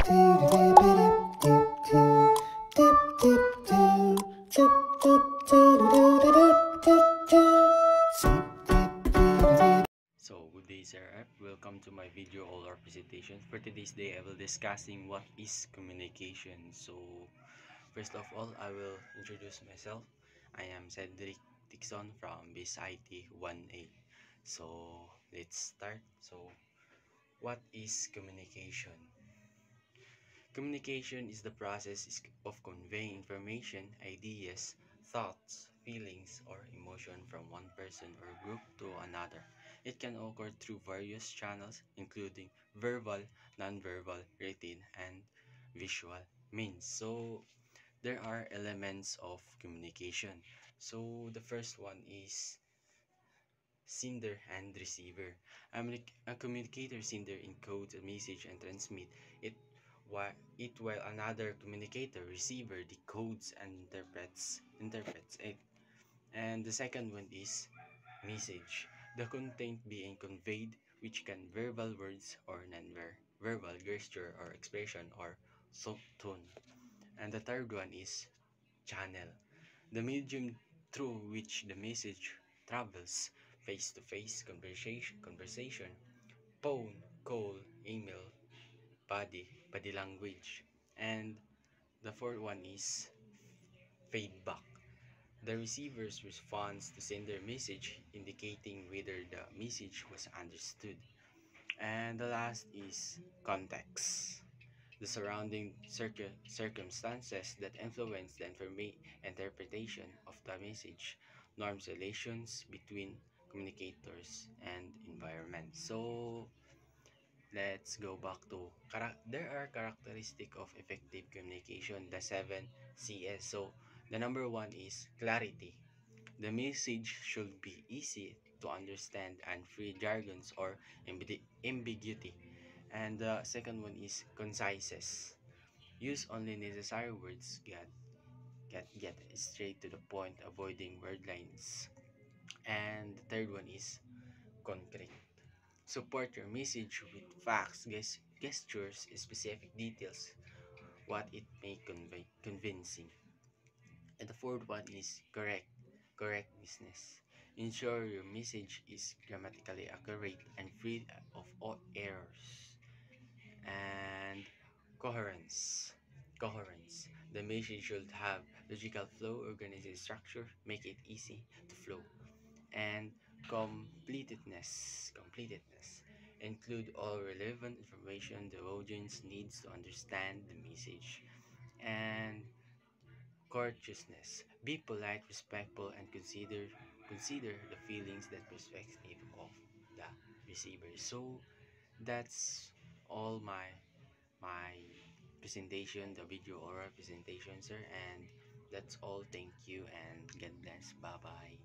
So, good day sir, welcome to my video or presentation. For today's day, I will discussing what is communication. So, first of all, I will introduce myself. I am Cedric Dixon from BIS-IT 1A. So, let's start. So, what is communication? Communication is the process of conveying information, ideas, thoughts, feelings, or emotion from one person or group to another. It can occur through various channels, including verbal, nonverbal, written, and visual means. So, there are elements of communication. So, the first one is sender and receiver. A communicator sender encodes a message and transmit it while another communicator receiver decodes and interprets it. And the second one is message. The content being conveyed, which can verbal words or non-verbal gesture or expression or tone. And the third one is channel. The medium through which the message travels, face-to-face conversation, phone, call, email, body language. And the fourth one is feedback. The receiver's response to sender message indicating whether the message was understood. And the last is context. The surrounding circumstances that influence the interpretation of the message, norms, relations between communicators and environment. So let's go back to there are characteristic of effective communication, the 7 Cs. So the number one is clarity. The message should be easy to understand and free jargons or ambiguity. And the second one is conciseness. Use only necessary words, get straight to the point, avoiding word lines. And the third one is concrete. Support your message with facts, gestures, specific details, what it may convey convincing. And the fourth one is correctness. Ensure your message is grammatically accurate and free of all errors. And coherence. The message should have logical flow, organized structure, make it easy to flow. And completeness. Include all relevant information the audience needs to understand the message. And courteousness. Be polite, respectful, and consider the feelings and perspective of the receiver. So that's all my presentation, the video oral presentation, sir, and that's all. Thank you and God bless. Bye bye.